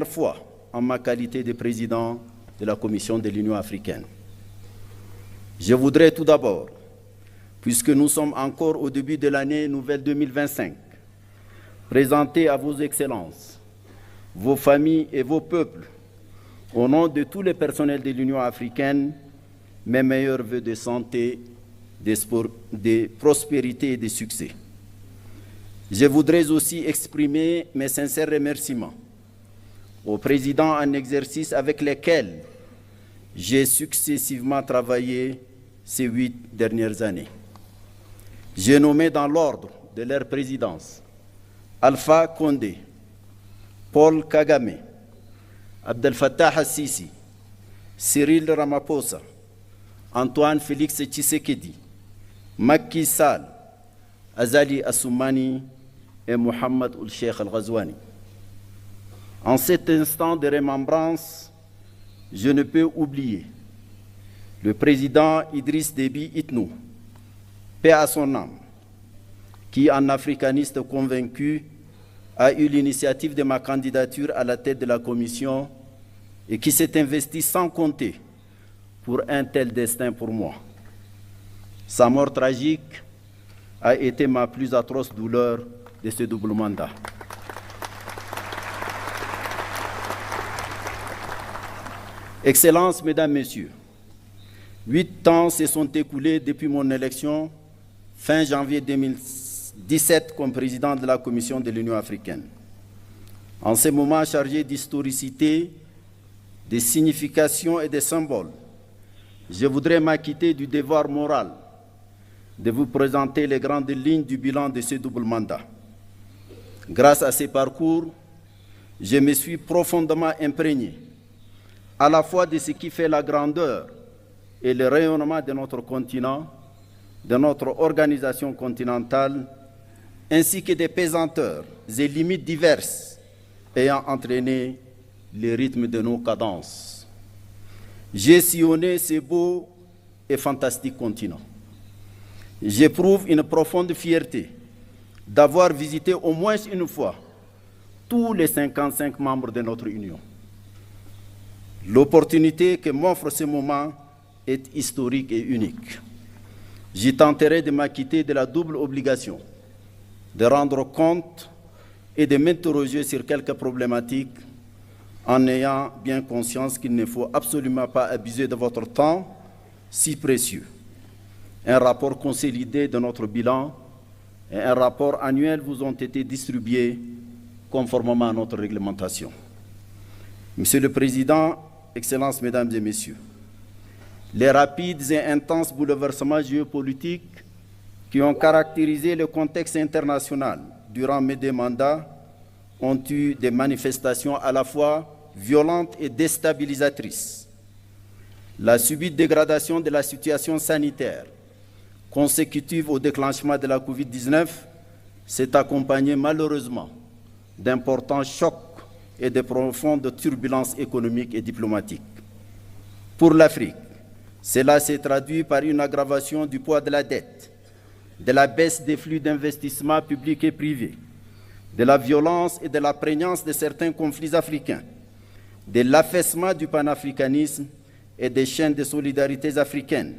fois en ma qualité de président de la Commission de l'Union africaine. Je voudrais tout d'abord, puisque nous sommes encore au début de l'année nouvelle 2025, présenter à vos excellences, vos familles et vos peuples, au nom de tous les personnels de l'Union africaine, mes meilleurs vœux de santé, de prospérité et de succès. Je voudrais aussi exprimer mes sincères remerciements aux présidents en exercice avec lesquels j'ai successivement travaillé ces 8 dernières années. J'ai nommé dans l'ordre de leur présidence Alpha Condé, Paul Kagame, Abdel Fattah al-Sisi, Cyril Ramaphosa, Antoine Félix Tshisekedi, Macky Sall, Azali Assoumani et Mohamed Ould-Cheikh Al-Ghazouani. En cet instant de remembrance, je ne peux oublier le président Idriss Déby Itno, paix à son âme, qui, en africaniste convaincu, a eu l'initiative de ma candidature à la tête de la Commission et qui s'est investi sans compter pour un tel destin pour moi. Sa mort tragique a été ma plus atroce douleur de ce double mandat. Excellences, Mesdames, Messieurs, 8 ans se sont écoulés depuis mon élection fin janvier 2017 comme président de la Commission de l'Union africaine. En ces moments chargés d'historicité, de signification et de symboles, je voudrais m'acquitter du devoir moral de vous présenter les grandes lignes du bilan de ce double mandat. Grâce à ces parcours, je me suis profondément imprégné à la fois de ce qui fait la grandeur et le rayonnement de notre continent, de notre organisation continentale, ainsi que des pesanteurs et limites diverses ayant entraîné le rythme de nos cadences. J'ai sillonné ce beau et fantastique continent. J'éprouve une profonde fierté d'avoir visité au moins une fois tous les 55 membres de notre Union. L'opportunité que m'offre ce moment est historique et unique. J'y tenterai de m'acquitter de la double obligation de rendre compte et de m'interroger sur quelques problématiques en ayant bien conscience qu'il ne faut absolument pas abuser de votre temps si précieux. Un rapport consolidé de notre bilan et un rapport annuel vous ont été distribués conformément à notre réglementation. Monsieur le Président, Excellences, Mesdames et Messieurs, les rapides et intenses bouleversements géopolitiques qui ont caractérisé le contexte international durant mes 2 mandats ont eu des manifestations à la fois violentes et déstabilisatrices. La subite dégradation de la situation sanitaire consécutive au déclenchement de la Covid-19 s'est accompagnée malheureusement d'importants chocs et de profondes turbulences économiques et diplomatiques. Pour l'Afrique, cela s'est traduit par une aggravation du poids de la dette, de la baisse des flux d'investissement publics et privés, de la violence et de la prégnance de certains conflits africains, de l'affaissement du panafricanisme et des chaînes de solidarité africaines,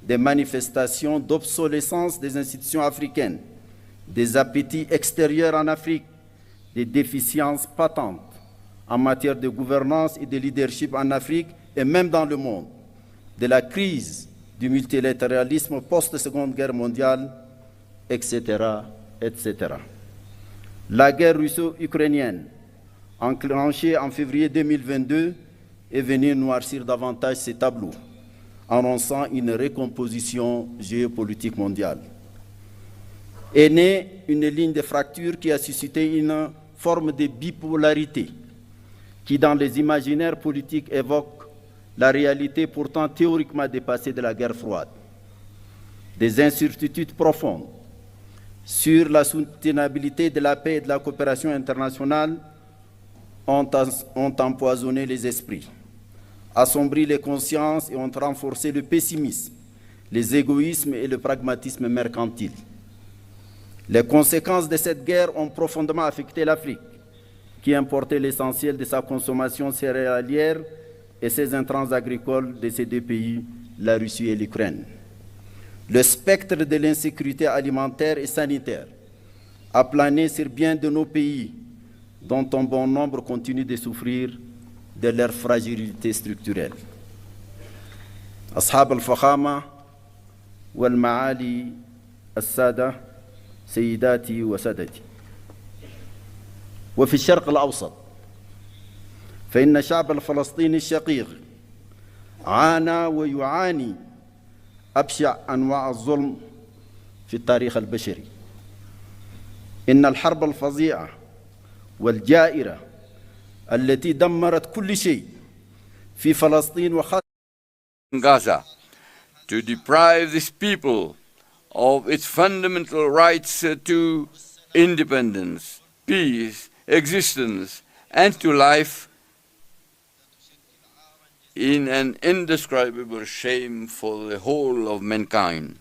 des manifestations d'obsolescence des institutions africaines, des appétits extérieurs en Afrique, des déficiences patentes en matière de gouvernance et de leadership en Afrique et même dans le monde, de la crise du multilatéralisme post-Seconde Guerre mondiale, etc., etc. La guerre russo-ukrainienne, enclenchée en février 2022, est venue noircir davantage ces tableaux, annonçant une recomposition géopolitique mondiale. Est née une ligne de fracture qui a suscité une forme de bipolarité qui, dans les imaginaires politiques, évoque la réalité pourtant théoriquement dépassée de la guerre froide. Des incertitudes profondes sur la soutenabilité de la paix et de la coopération internationale ont empoisonné les esprits, assombri les consciences et ont renforcé le pessimisme, les égoïsmes et le pragmatisme mercantile. Les conséquences de cette guerre ont profondément affecté l'Afrique, qui importait l'essentiel de sa consommation céréalière et ses intrants agricoles de ces deux pays, la Russie et l'Ukraine. Le spectre de l'insécurité alimentaire et sanitaire a plané sur bien de nos pays, dont un bon nombre continue de souffrir de leur fragilité structurelle. أصحاب الفخامة والمعالي السادة سيداتي وسادتي، وفي الشرق الأوسط فإن الشعب الفلسطيني الشقيق عانى ويعاني أبشع أنواع الظلم في التاريخ البشري. إن الحرب الفظيعة والجائرة التي دمرت كل شيء في فلسطين وخاصة Gaza to deprive this people of its fundamental rights to independence, peace, existence, and to life in an indescribable shame for the whole of mankind.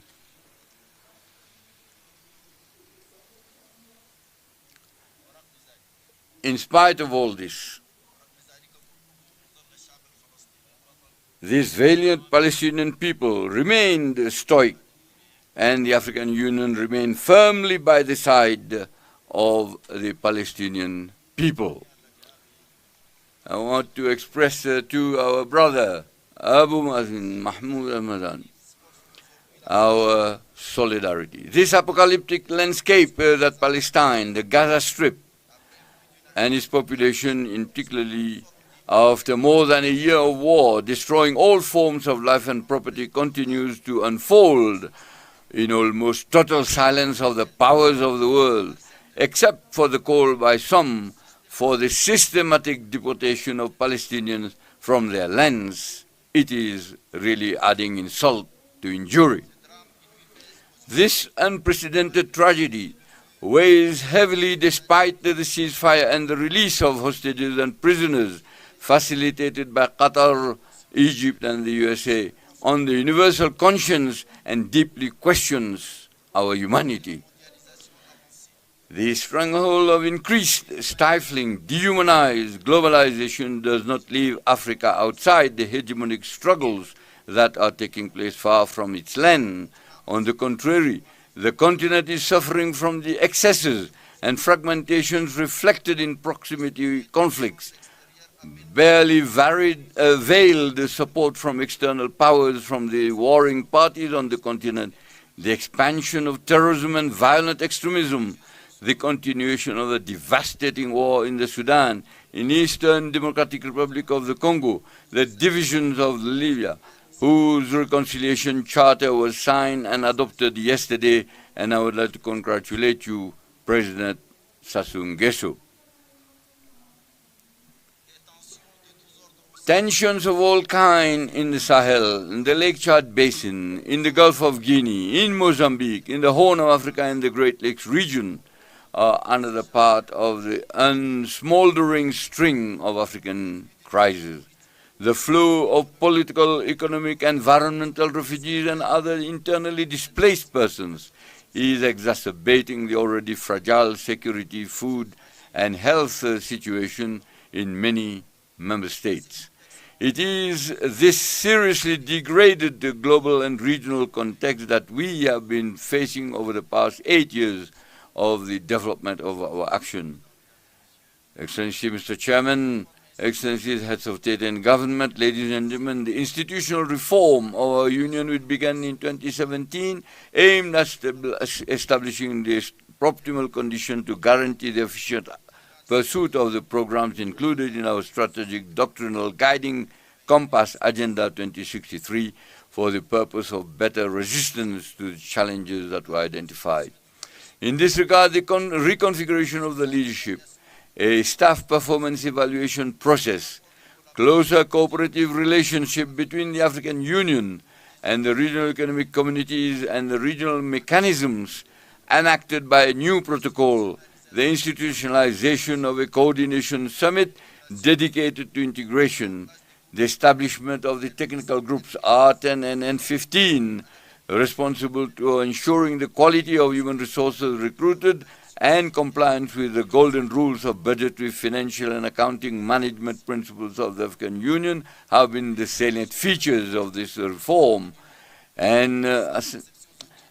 In spite of all this, these valiant Palestinian people remained stoic, and the African Union remained firmly by the side of the Palestinian people. I want to express to our brother Abu Mazen Mahmoud Ahmadan our solidarity. This apocalyptic landscape that Palestine, the Gaza Strip, and its population, in particularly after more than a year of war, destroying all forms of life and property, continues to unfold in almost total silence of the powers of the world, except for the call by some for the systematic deportation of Palestinians from their lands. It is really adding insult to injury. This unprecedented tragedy weighs heavily despite the ceasefire and the release of hostages and prisoners facilitated by Qatar, Egypt, and the USA on the universal conscience and deeply questions our humanity. The stronghold of increased, stifling, dehumanized globalization does not leave Africa outside the hegemonic struggles that are taking place far from its land. On the contrary, the continent is suffering from the excesses and fragmentations reflected in proximity conflicts, barely veiled support from external powers from the warring parties on the continent, the expansion of terrorism and violent extremism, the continuation of the devastating war in the Sudan, in Eastern Democratic Republic of the Congo, the divisions of Libya, whose reconciliation charter was signed and adopted yesterday, and I would like to congratulate you, President Sassou Nguesso. Tensions of all kinds in the Sahel, in the Lake Chad Basin, in the Gulf of Guinea, in Mozambique, in the Horn of Africa and the Great Lakes region are another part of the unsmoldering string of African crises. The flow of political, economic, environmental refugees and other internally displaced persons is exacerbating the already fragile security, food, and health situation in many member states. It is this seriously degraded global and regional context that we have been facing over the past 8 years of the development of our action. Excellency, Mr. Chairman, Excellencies, Heads of State and Government, ladies and gentlemen, the institutional reform of our Union, which began in 2017, aimed at establishing the optimal condition to guarantee the efficient pursuit of the programs included in our strategic doctrinal guiding compass Agenda 2063 for the purpose of better resistance to the challenges that were identified. In this regard, the reconfiguration of the leadership, a staff performance evaluation process, closer cooperative relationship between the African Union and the regional economic communities and the regional mechanisms enacted by a new protocol, the institutionalization of a coordination summit dedicated to integration, the establishment of the technical groups R10 and N15, responsible to ensuring the quality of human resources recruited and compliance with the golden rules of budgetary, financial and accounting management principles of the African Union have been the salient features of this reform. And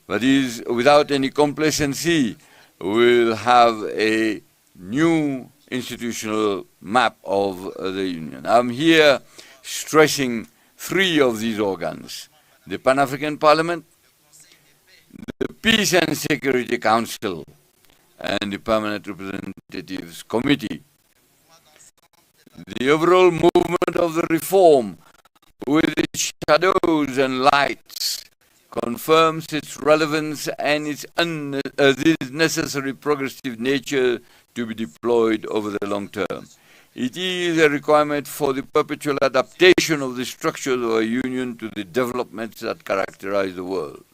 but is without any complacency, we'll have a new institutional map of the Union. I'm here stressing three of these organs: the Pan-African Parliament, the Peace and Security Council, and the Permanent Representatives Committee. The overall movement of the reform, with its shadows and lights, confirms its relevance and its necessary progressive nature to be deployed over the long term. It is a requirement for the perpetual adaptation of the structures of our union to the developments that characterize the world.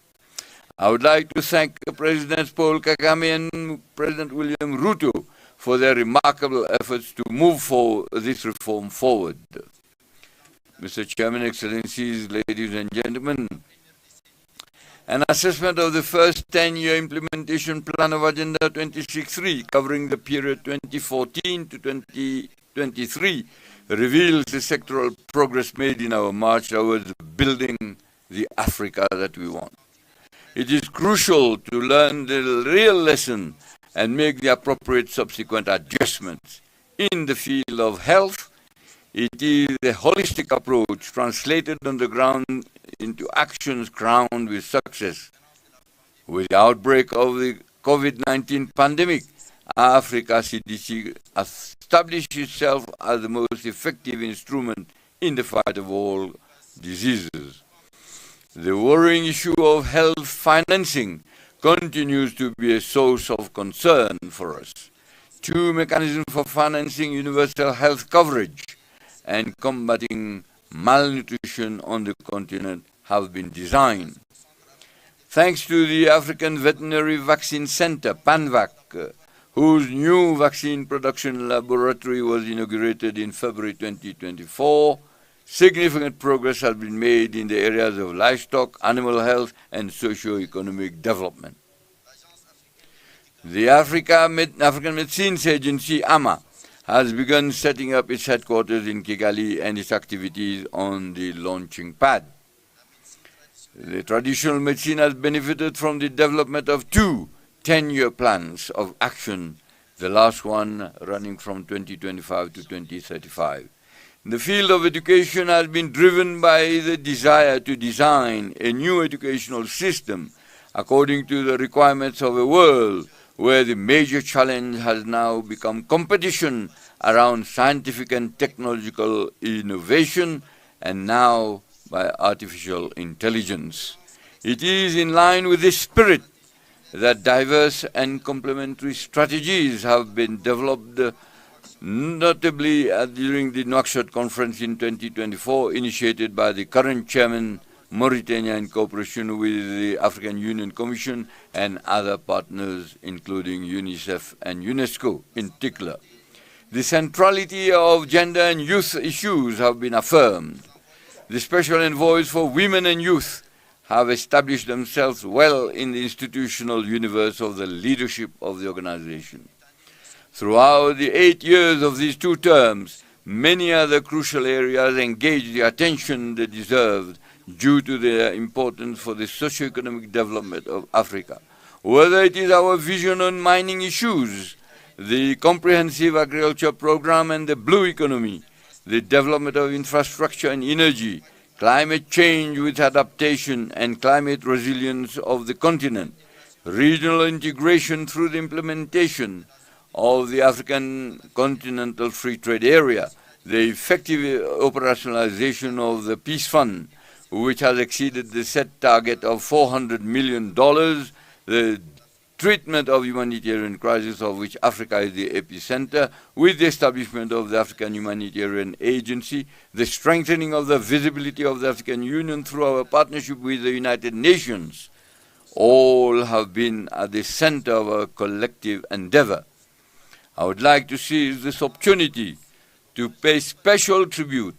I would like to thank President Paul Kagame and President William Ruto for their remarkable efforts to move this reform forward. Mr. Chairman, Excellencies, ladies and gentlemen, an assessment of the first 10-year implementation plan of Agenda 26.3, covering the period 2014 to 2023, reveals the sectoral progress made in our march towards building the Africa that we want. It is crucial to learn the real lesson and make the appropriate subsequent adjustments. In the field of health, it is a holistic approach translated on the ground into actions crowned with success. With the outbreak of the COVID-19 pandemic, Africa CDC established itself as the most effective instrument in the fight of all diseases. The worrying issue of health financing continues to be a source of concern for us. Two mechanisms for financing universal health coverage and combating malnutrition on the continent have been designed. Thanks to the African Veterinary Vaccine Center, PANVAC, whose new vaccine production laboratory was inaugurated in February 2024, significant progress has been made in the areas of livestock, animal health, and socio-economic development. The African Medicines Agency, AMA, has begun setting up its headquarters in Kigali and its activities on the launching pad. The traditional medicine has benefited from the development of two 10-year plans of action, the last one running from 2025 to 2035. The field of education has been driven by the desire to design a new educational system according to the requirements of a world where the major challenge has now become competition around scientific and technological innovation, and now by artificial intelligence. It is in line with this spirit that diverse and complementary strategies have been developed, notably during the Nouakchott conference in 2024, initiated by the current chairman, Mauritania, in cooperation with the African Union Commission and other partners, including UNICEF and UNESCO in particular. The centrality of gender and youth issues have been affirmed. The special envoys for women and youth have established themselves well in the institutional universe of the leadership of the organization. Throughout the 8 years of these two terms, many other crucial areas engaged the attention they deserved due to their importance for the socio-economic development of Africa. Whether it is our vision on mining issues, the comprehensive agriculture program and the blue economy, the development of infrastructure and energy, climate change with adaptation and climate resilience of the continent, regional integration through the implementation of the African Continental Free Trade Area, the effective operationalization of the Peace Fund, which has exceeded the set target of $400 million, the treatment of humanitarian crisis of which Africa is the epicenter, with the establishment of the African Humanitarian Agency, the strengthening of the visibility of the African Union through our partnership with the United Nations, all have been at the center of our collective endeavor. I would like to seize this opportunity to pay special tribute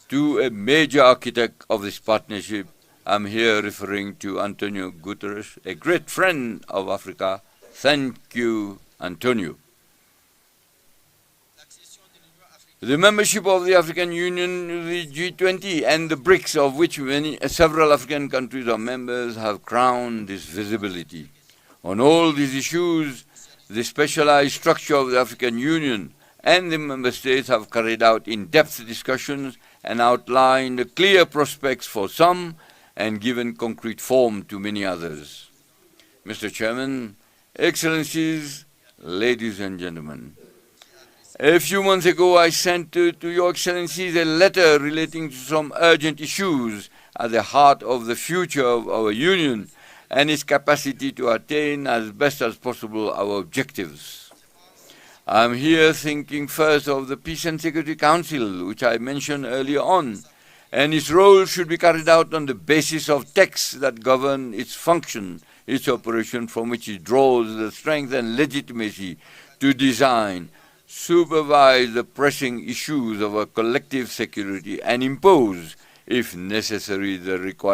to a major architect of this partnership. I'm here referring to Antonio Guterres, a great friend of Africa, Thank you, Antonio. The membership of the African Union, the G20, and the BRICS, of which several African countries are members, have crowned this visibility. On all these issues, the specialized structure of the African Union and the member states have carried out in-depth discussions and outlined clear prospects for some and given concrete form to many others. Mr. Chairman, Excellencies, ladies and gentlemen, a few months ago I sent to Your Excellencies a letter relating to some urgent issues at the heart of the future of our Union and its capacity to attain as best as possible our objectives. I am here thinking first of the Peace and Security Council, which I mentioned earlier on, and its role should be carried out on the basis of texts that govern its function, its operation, from which it draws the strength and legitimacy to design, supervise the pressing issues of our collective security, and impose, if necessary, the required